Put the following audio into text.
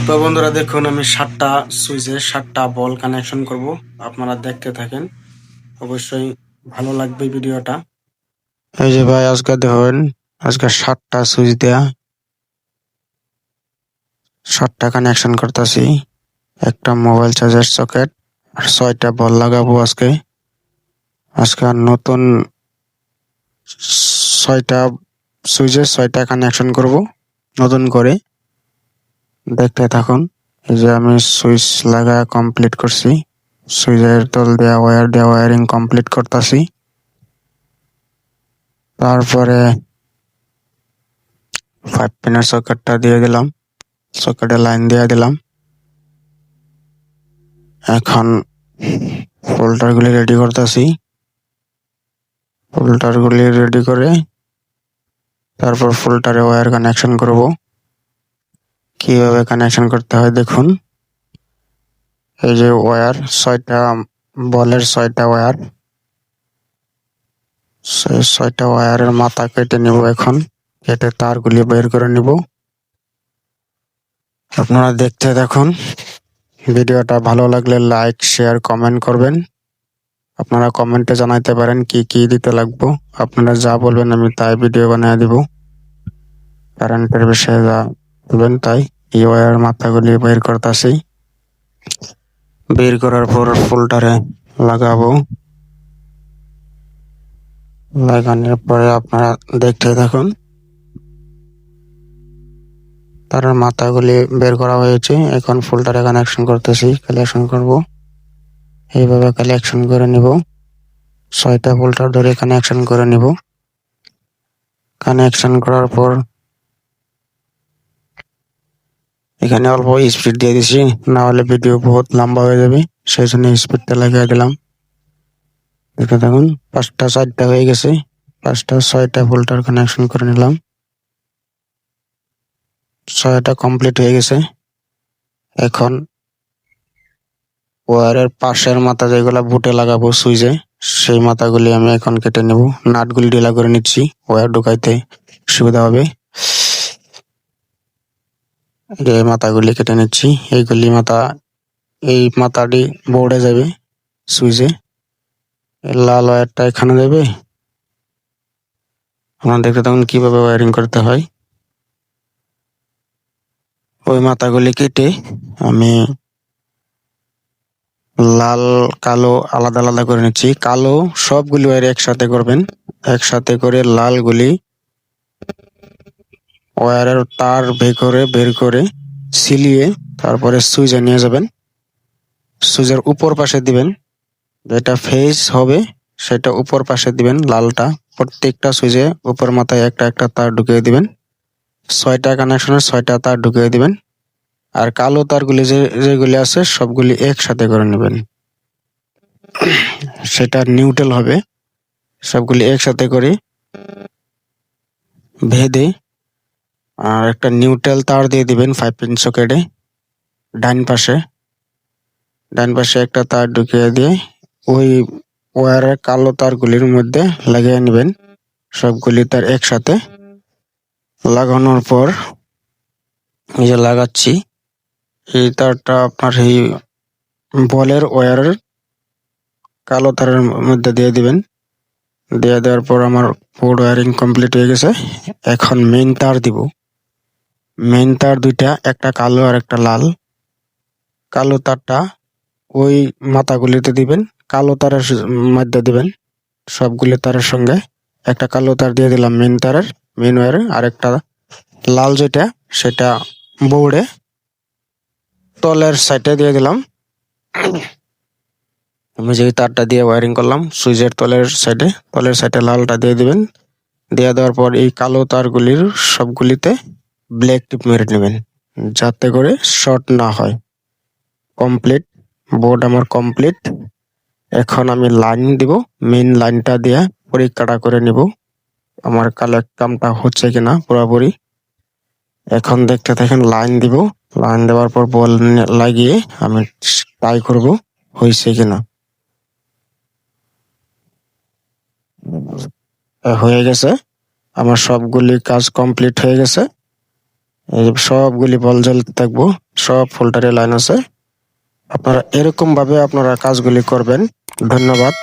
তো বন্ধুরা দেখুন, আমি 7টা সুইচে 7টা বল কানেকশন করব। আপনারা দেখতে থাকেন, অবশ্যই ভালো লাগবে ভিডিওটা। এই যে ভাই, আজকে দেখুন, আজকে 7টা সুইচ দেয়া 7টা কানেকশন করতেছি। একটা মোবাইল চার্জার সকেট আর 6টা বল লাগাবো আজকে। আর নতুন 6টা সুইচে 6টা কানেকশন করব নতুন করে। দেখতে থাকুন। এই যে আমি সুইচ লাগা কমপ্লিট করছি। সুইচের তল দেওয়া ওয়ারিং কমপ্লিট করতেছি। তারপরে 5 পিনের সকেটটা দিয়ে দিলাম, সকেটে লাইন দিয়ে দিলাম। এখন ফোল্ডারগুলি রেডি করতেছি। ফোল্ডারগুলি রেডি করে তারপর ফোল্ডারে ওয়্যার কানেকশন করব। কিভাবে কানেকশন করতে হয় দেখুন। এই যে ওয়্যার 6টা বলের 6টা ওয়্যার, সেই 6টা ওয়্যারের মাথা কেটে নিব। এখন কেটে তারগুলি বের করে নিব। আপনারা দেখতে দেখুন। ভিডিওটা ভালো লাগলে লাইক, শেয়ার, কমেন্ট করবেন। আপনারা কমেন্টে জানাইতে পারেন কি কি দিতে লাগবো। আপনারা যা বলবেন আমি তাই ভিডিও বানিয়ে দিব। কারেন্টের বিষয়ে যা বলবেন তাই। এই ওয়্যার মাথাগুলি বের করতেছি। বের করার পর ফোল্ডারে লাগাবো। লাগানোর পরে আপনারা দেখতে থাকুন। তার মাথাগুলি বের করা হয়েছে। এখন ফোল্ডারে কানেকশন করতেছি, কালেকশন করব। এইভাবে কালেকশন করে নিব। 6টা ফোল্ডার ধরে কানেকশন করে নিব। কানেকশন করার পর এখানে অল্প স্পিড দিয়ে দিছি, না হলে ভিডিও বহুত লম্বা হয়ে যাবে, সেই জন্য স্পিডটা লাগিয়ে দিলাম। দেখতে থাকুন, 5টা 4টা হয়ে গেছে। 5টা 6টা ফোল্ডার কানেকশন করে নিলাম। 6টা কমপ্লিট হয়ে গেছে। এখন ওয়্যারের পাশের মাথা যেগুলো বুটে লাগাবো সুইচে, সেই মাথাগুলি আমি এখন কেটে নেব। নাটগুলি ঢিলা করে নিচ্ছি, ওয়্যার ঢুকাইতে সুবিধা হবে। এই মাথাগুলি কেটে নিচ্ছি। এই মাথাটি বোর্ডে যাবে সুইচে। লাল ওয়্যারটা এখানে যাবে। আপনারা দেখতে থাকুন কিভাবে ওয়্যারিং করতে হয়। ওই মাথাগুলি কেটে আমি লাল কালো আলাদা আলাদা করে নিচ্ছি। কালো সবগুলি ওয়্যার একসাথে করবেন। একসাথে করে লালগুলি ওয়্যারের তার বের করে সিলিয়ে তারপরে সুইচে নিয়ে যাবেন। সুইচের উপর পাশে দিবেন, যেটা ফেজ হবে সেটা উপর পাশে দিবেন। লালটা প্রত্যেকটা সুইচে উপর মাথায় একটা একটা তার ঢুকিয়ে দিবেন। 6টা কানেকশনের 6টা তার ঢুকিয়ে দিবেন। আর কালো তারগুলি যেগুলি আছে সবগুলি একসাথে করে নেবেন। সেটা নিউট্রাল হবে। সবগুলি একসাথে করে ভেদে আর একটা নিউট্রাল তার দিয়ে দিবেন 5 পিন সকেটে। ডান পাশে একটা তার ঢুকিয়ে দিয়ে ওই ওয়্যারের কালো তারগুলির মধ্যে লাগিয়ে নেবেন। সবগুলি তার একসাথে লাগানোর পর এই যে লাগাচ্ছি, এই তারটা আপনার এই বলের ওয়্যারের কালো তারের মধ্যে দিয়ে দিবেন। দিয়ে দেওয়ার পর আমার বোর্ড ওয়্যারিং কমপ্লিট হয়ে গেছে। এখন মেইন তার দিব। মেইন তার দুইটা, একটা কালো আর একটা লাল। কালো তারটা ওই মাথাগুলিতে দিবেন, কালো তারের মধ্যে দিবেন। সবগুলি তারের সঙ্গে একটা কালো তার দিয়ে দিলাম মেইন ওয়্যারে, আর একটা লাল যেটা সেটা বোর্ডে তলের সাইডে দিয়ে দিলাম। আমি যে তারটা দিয়ে ওয়্যারিং করলাম সুইচের তলের সাইডে লালটা দিয়ে দিবেন। দিয়ে দেওয়ার পর এই কালো তারগুলির সবগুলিতে ব্ল্যাক টিপ মেরে নেবেন, যাতে করে শর্ট না হয়। কমপ্লিট, বোর্ড আমার কমপ্লিট। এখন আমি লাইন দিব। মেইন লাইনটা দিয়ে পরীক্ষাটা করে নিব আমার কামটা হচ্ছে কিনা পুরোপুরি। এখন দেখতে থাকেন, লাইন দিব। লাইন দেওয়ার পর বল লাগিয়ে আমি ট্রাই করব হয়েছে কিনা। হয়ে গেছে, আমার সবগুলি কাজ কমপ্লিট হয়ে গেছে। এই যে সবগুলি বল জ্বলতে থাকবো, সব ফোল্ডারে লাইন আছে। আপনারা এরকম ভাবে আপনারা কাজগুলি করবেন। ধন্যবাদ।